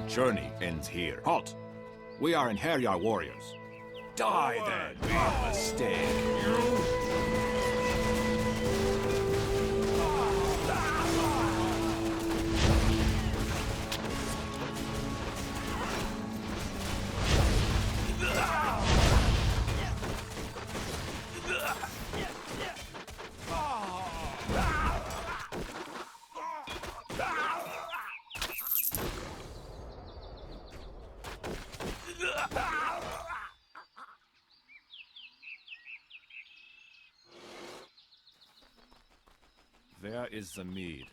journey ends here. Halt! We are in Heryar warriors. Die then, big mistake. There is the mead.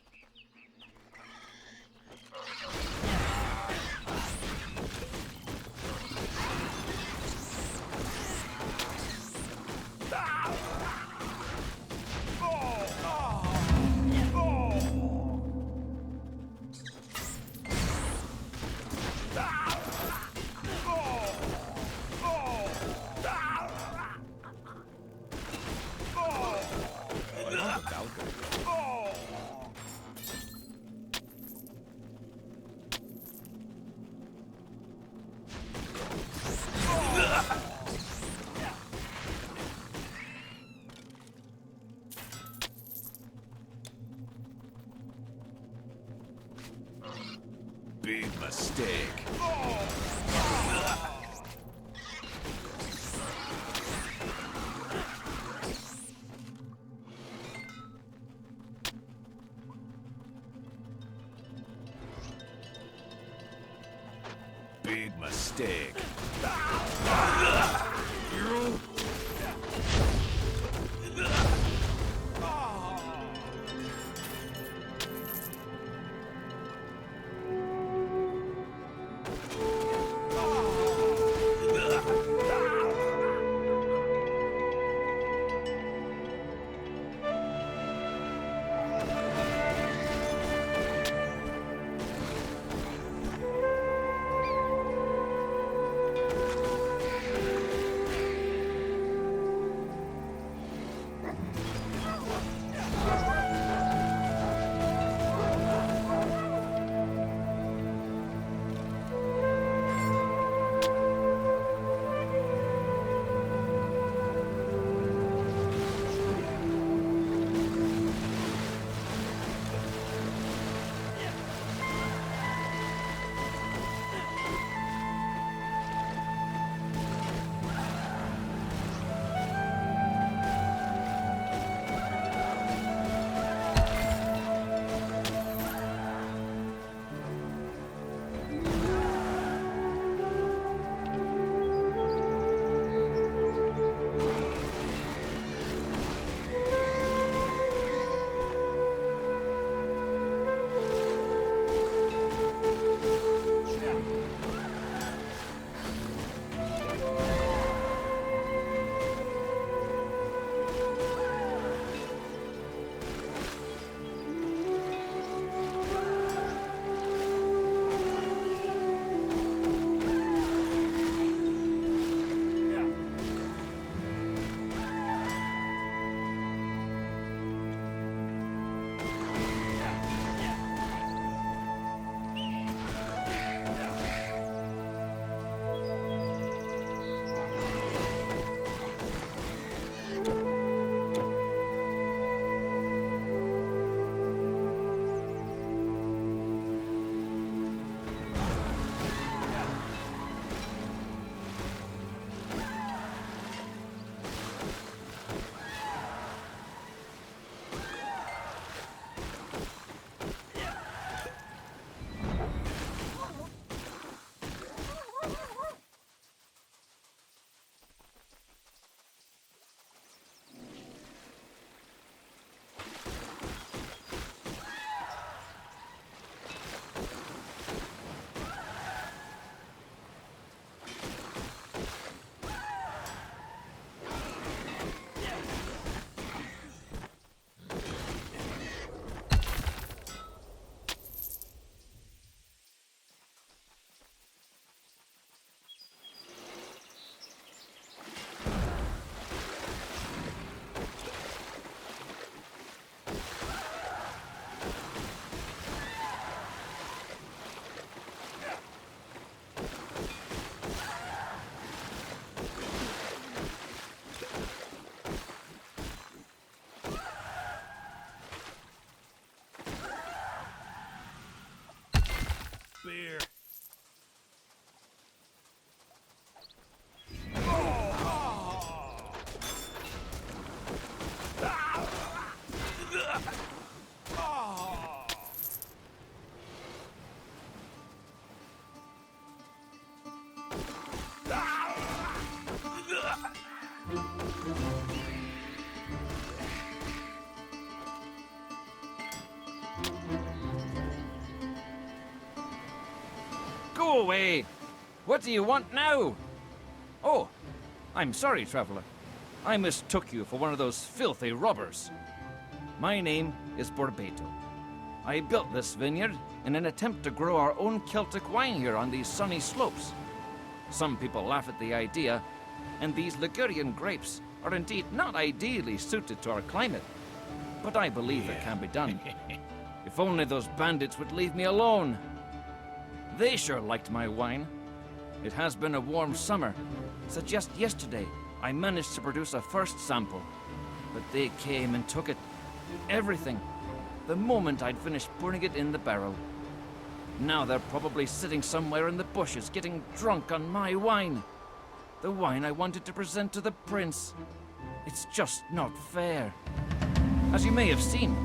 Big mistake. Big mistake. Go away! What do you want now? Oh, I'm sorry, traveler. I mistook you for one of those filthy robbers. My name is Borbeto. I built this vineyard in an attempt to grow our own Celtic wine here on these sunny slopes. Some people laugh at the idea, and these Ligurian grapes are indeed not ideally suited to our climate. But I believe it can be done. If only those bandits would leave me alone. They sure liked my wine. It has been a warm summer, so just yesterday I managed to produce a first sample. But they came and took it. Everything. The moment I'd finished putting it in the barrel. Now they're probably sitting somewhere in the bushes getting drunk on my wine. The wine I wanted to present to the prince. It's just not fair. As you may have seen,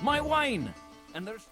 my wine! And there's...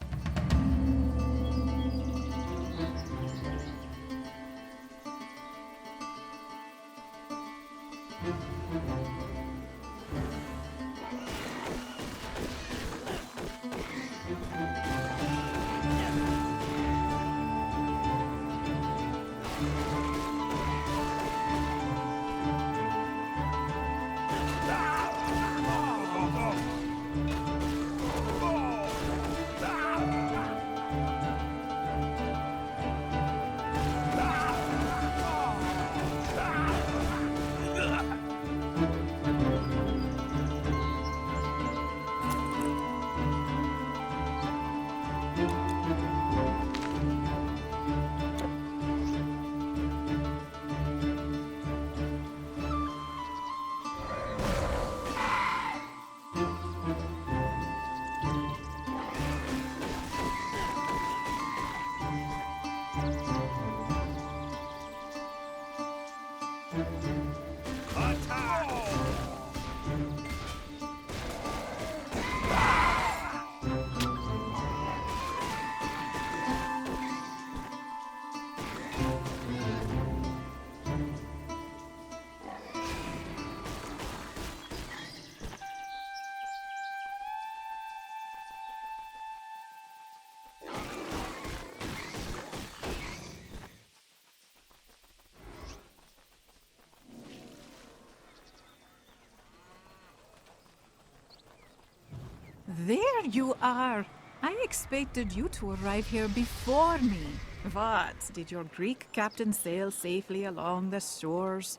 There you are. I expected you to arrive here before me. What? Did your Greek captain sail safely along the shores?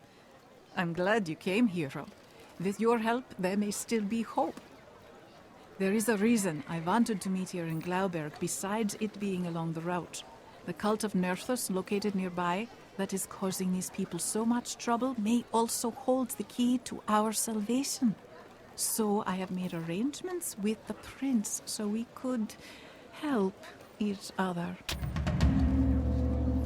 I'm glad you came, hero. With your help, there may still be hope. There is a reason I wanted to meet here in Glauberg, besides it being along the route. The cult of Nerthus, located nearby, that is causing these people so much trouble, may also hold the key to our salvation. So I have made arrangements with the prince so we could help each other.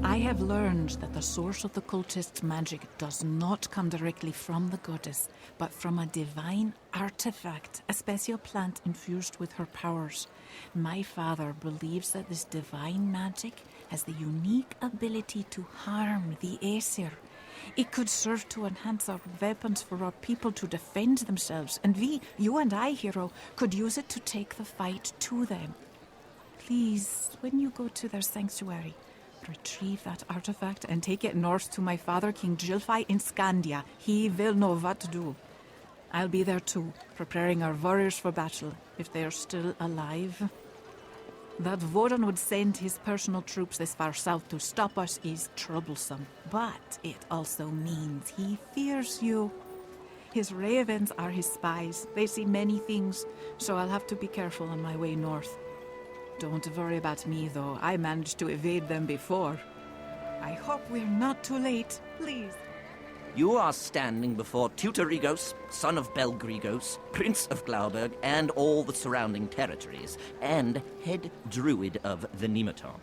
I have learned that the source of the cultists' magic does not come directly from the goddess, but from a divine artifact, a special plant infused with her powers. My father believes that this divine magic has the unique ability to harm the Aesir. It could serve to enhance our weapons for our people to defend themselves, and we, you and I, hero, could use it to take the fight to them. Please, when you go to their sanctuary, retrieve that artifact and take it north to my father, King Gilfi in Scandia. He will know what to do. I'll be there too, preparing our warriors for battle, if they are still alive. That Voron would send his personal troops this far south to stop us is troublesome, but it also means he fears you. His ravens are his spies. They see many things, so I'll have to be careful on my way north. Don't worry about me, though. I managed to evade them before. I hope we're not too late, please. You are standing before Teutorigos, son of Belgrigos, Prince of Glauberg, and all the surrounding territories, and head druid of the Nematon.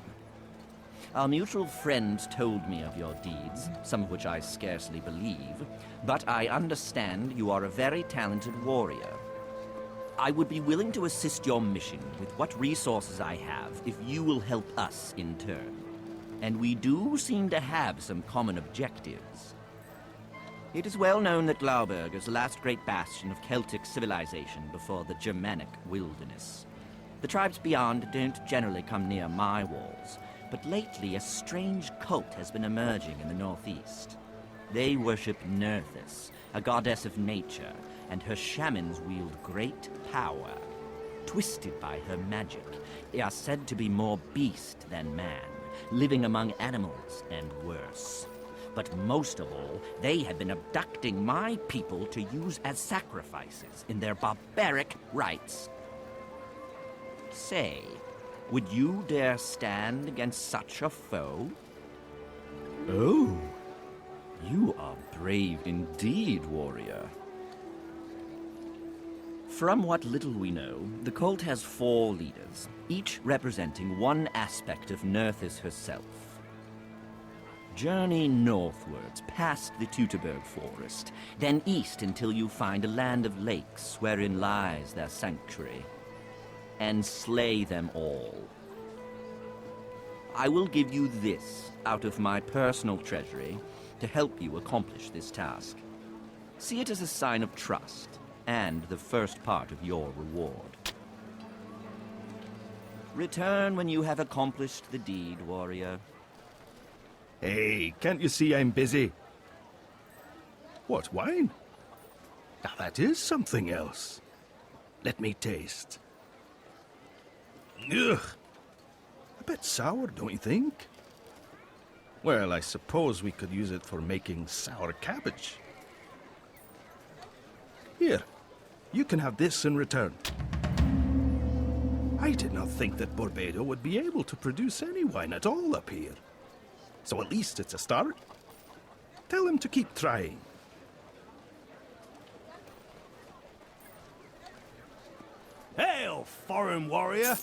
Our mutual friend told me of your deeds, some of which I scarcely believe, but I understand you are a very talented warrior. I would be willing to assist your mission with what resources I have if you will help us in turn. And we do seem to have some common objectives. It is well known that Glauberg is the last great bastion of Celtic civilization before the Germanic wilderness. The tribes beyond don't generally come near my walls, but lately a strange cult has been emerging in the northeast. They worship Nerthus, a goddess of nature, and her shamans wield great power. Twisted by her magic, they are said to be more beast than man, living among animals and worse. But most of all, they have been abducting my people to use as sacrifices in their barbaric rites. Say, would you dare stand against such a foe? Oh, you are brave indeed, warrior. From what little we know, the cult has 4 leaders, each representing one aspect of Nerthus herself. Journey northwards, past the Teutoburg forest, then east until you find a land of lakes wherein lies their sanctuary, and slay them all. I will give you this out of my personal treasury to help you accomplish this task. See it as a sign of trust, and the first part of your reward. Return when you have accomplished the deed, warrior. Hey, can't you see I'm busy? What, wine? Now that is something else. Let me taste. Ugh! A bit sour, don't you think? Well, I suppose we could use it for making sour cabbage. Here, you can have this in return. I did not think that Barbados would be able to produce any wine at all up here. So at least it's a start. Tell him to keep trying. Hail, foreign warrior!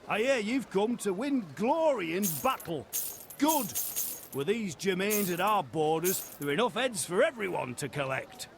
I hear you've come to win glory in battle. Good! With these Germains at our borders, there are enough heads for everyone to collect.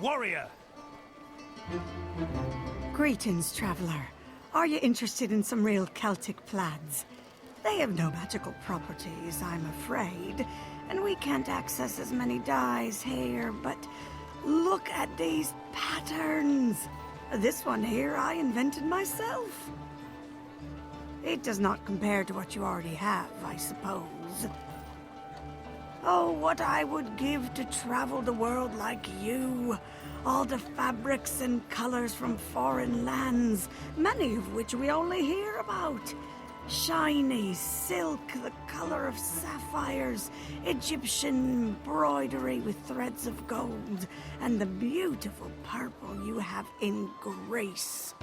warrior! Greetings, traveler. Are you interested in some real Celtic plaids? They have no magical properties, I'm afraid, and we can't access as many dyes here, but look at these patterns! This one here I invented myself. It does not compare to what you already have, I suppose. Oh, what I would give to travel the world like you. All the fabrics and colors from foreign lands, many of which we only hear about. Shiny silk, the color of sapphires, Egyptian embroidery with threads of gold, and the beautiful purple you have in Greece.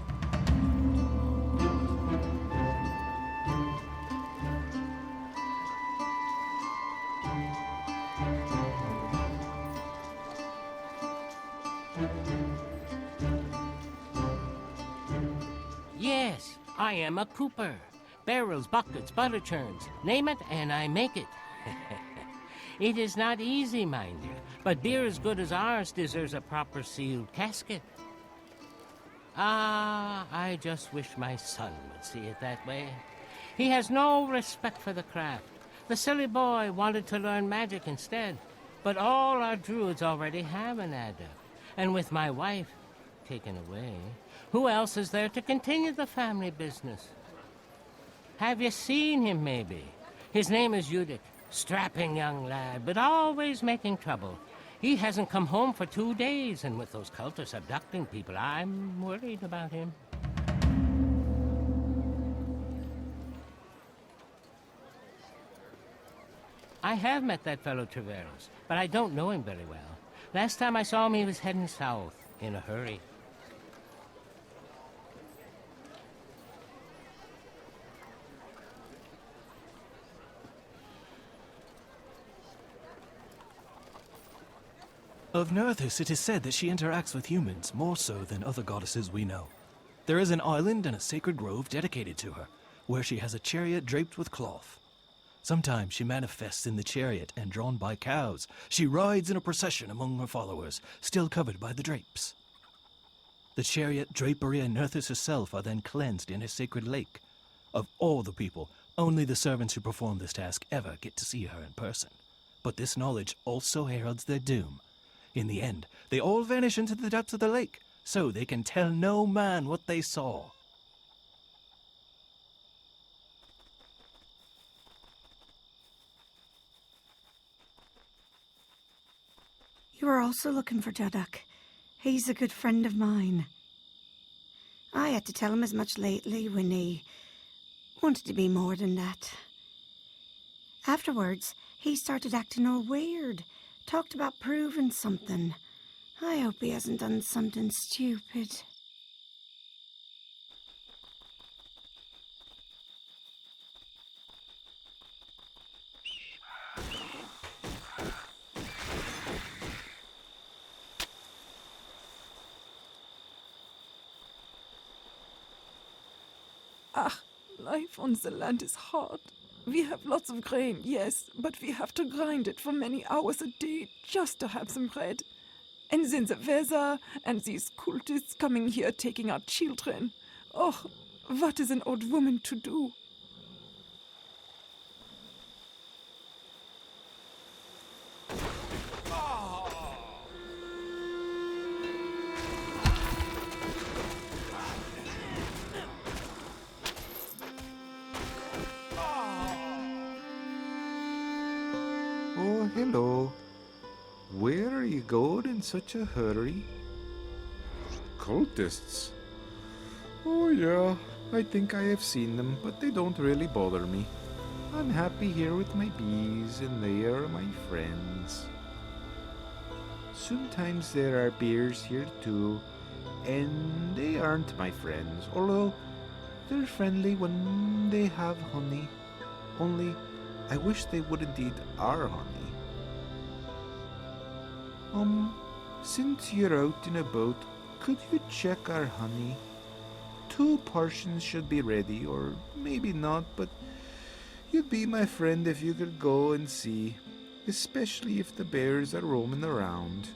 Yes, I am a cooper. Barrels, buckets, butter churns. Name it, and I make it. It is not easy, mind you, but beer as good as ours deserves a proper sealed casket. Ah, I just wish my son would see it that way. He has no respect for the craft. The silly boy wanted to learn magic instead, but all our druids already have an adept. And with my wife taken away, who else is there to continue the family business? Have you seen him, maybe? His name is Udic. Strapping young lad, but always making trouble. He hasn't come home for 2 days, and with those cultists abducting people, I'm worried about him. I have met that fellow Treveros, but I don't know him very well. Last time I saw him, he was heading south, in a hurry. Of Nerthus, it is said that she interacts with humans more so than other goddesses we know. There is an island and a sacred grove dedicated to her, where she has a chariot draped with cloth. Sometimes she manifests in the chariot and drawn by cows. She rides in a procession among her followers, still covered by the drapes. The chariot, drapery, and Nerthus herself are then cleansed in a sacred lake. Of all the people, only the servants who perform this task ever get to see her in person. But this knowledge also heralds their doom. In the end, they all vanish into the depths of the lake, so they can tell no man what they saw. You are also looking for Jadok. He's a good friend of mine. I had to tell him as much lately when he wanted to be more than that. Afterwards, he started acting all weird. Talked about proving something. I hope he hasn't done something stupid. Life on the land is hard. We have lots of grain, yes, but we have to grind it for many hours a day just to have some bread. And then the weather, and these cultists coming here taking our children. Oh, what is an old woman to do? Oh, hello. Where are you going in such a hurry? Cultists? Oh, yeah. I think I have seen them, but they don't really bother me. I'm happy here with my bees, and they are my friends. Sometimes there are bears here too, and they aren't my friends, although they're friendly when they have honey. Only, I wish they wouldn't eat our honey. Since you're out in a boat, could you check our honey? 2 portions should be ready, or maybe not, but you'd be my friend if you could go and see, especially if the bears are roaming around.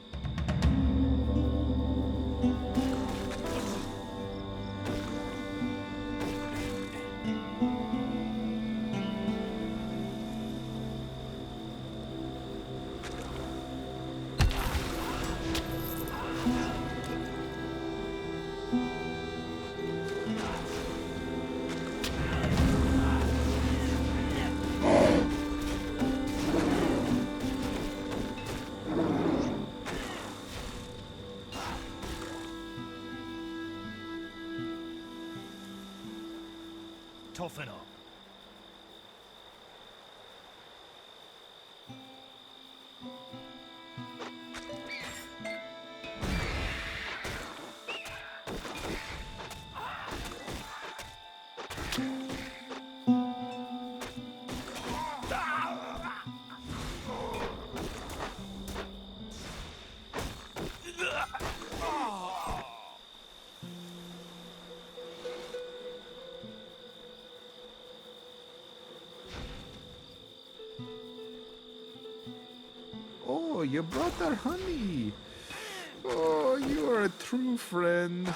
Toughen up. Oh, you brought our honey. Oh, you are a true friend.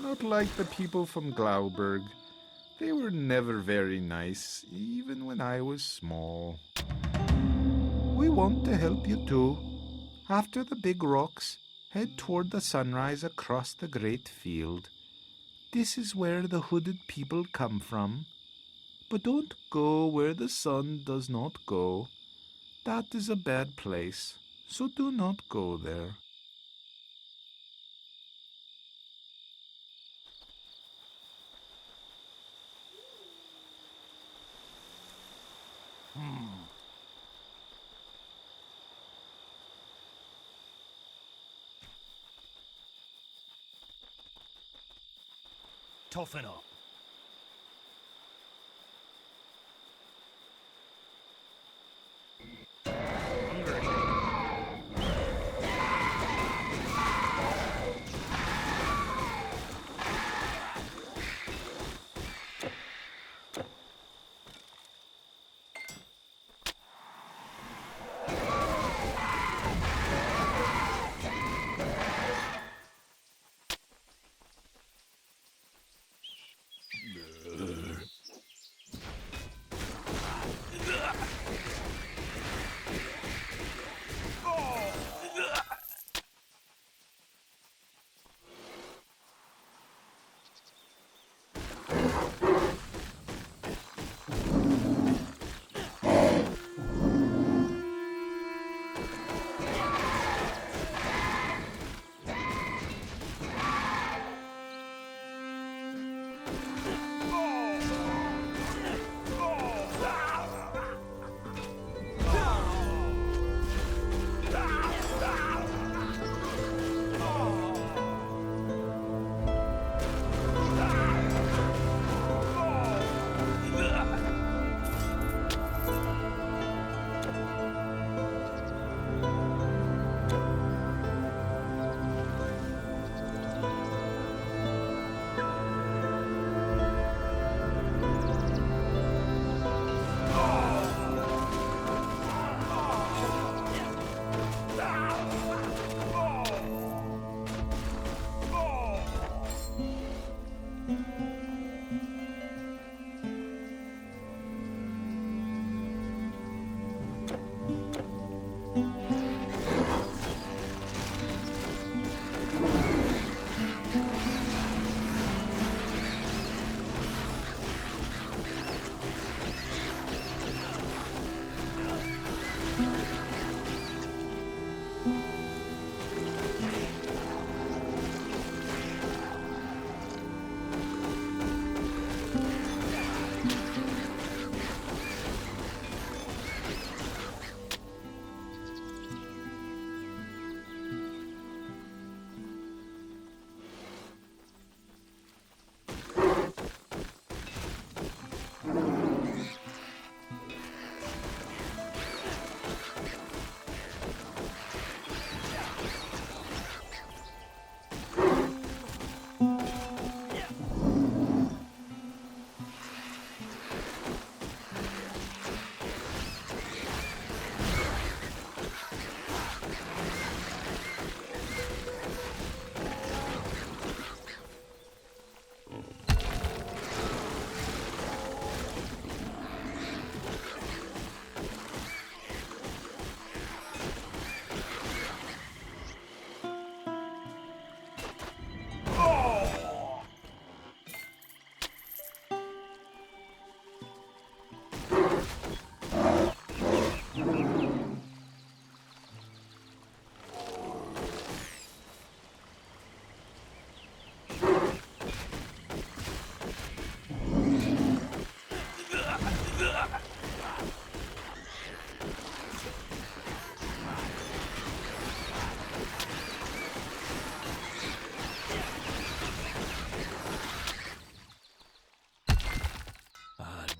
Not like the people from Glauberg. They were never very nice, even when I was small. We want to help you too. After the big rocks, head toward the sunrise across the great field. This is where the hooded people come from. But don't go where the sun does not go. That is a bad place, so do not go there. Toughen up.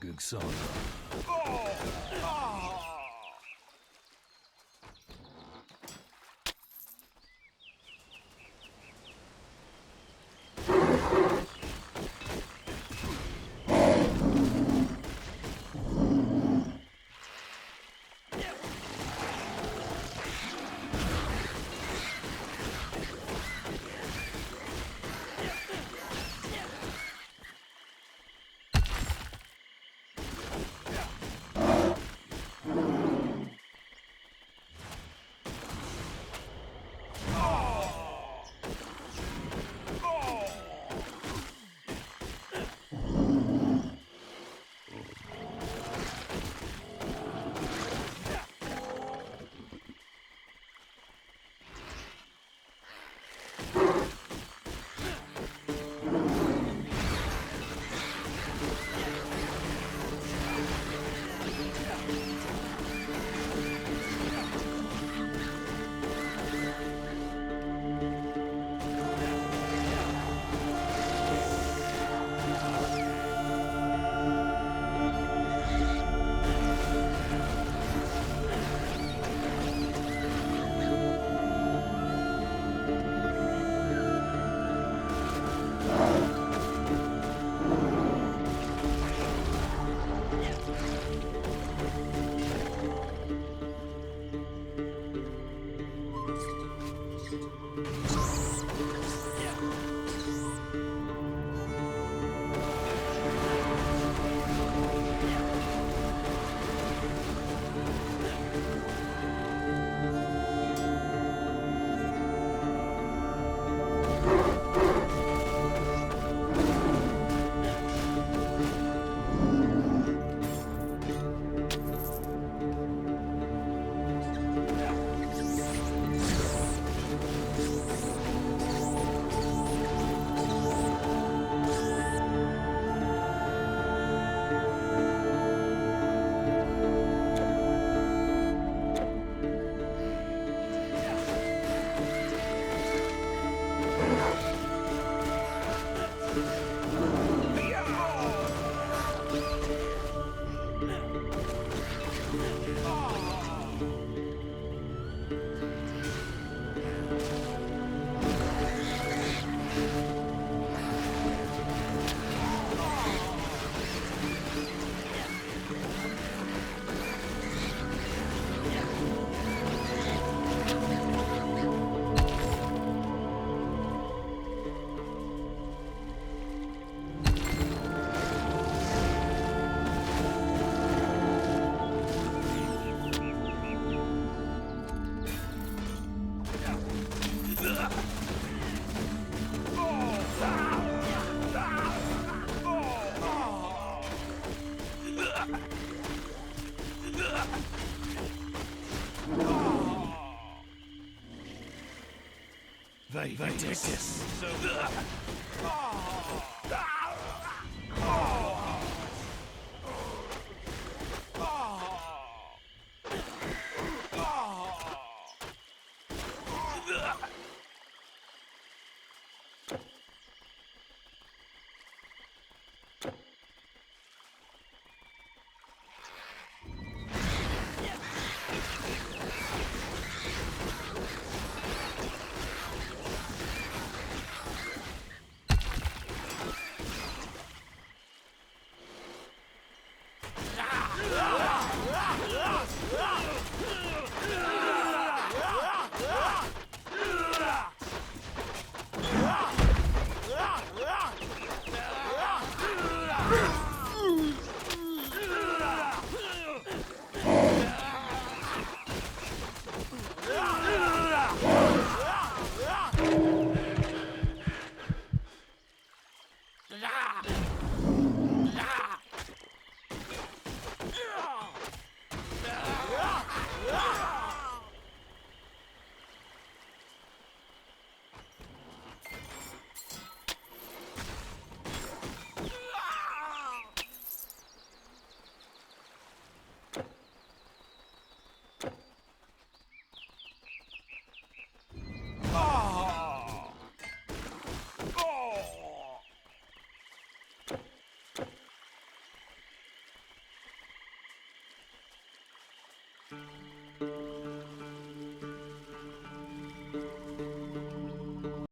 good son. Victus.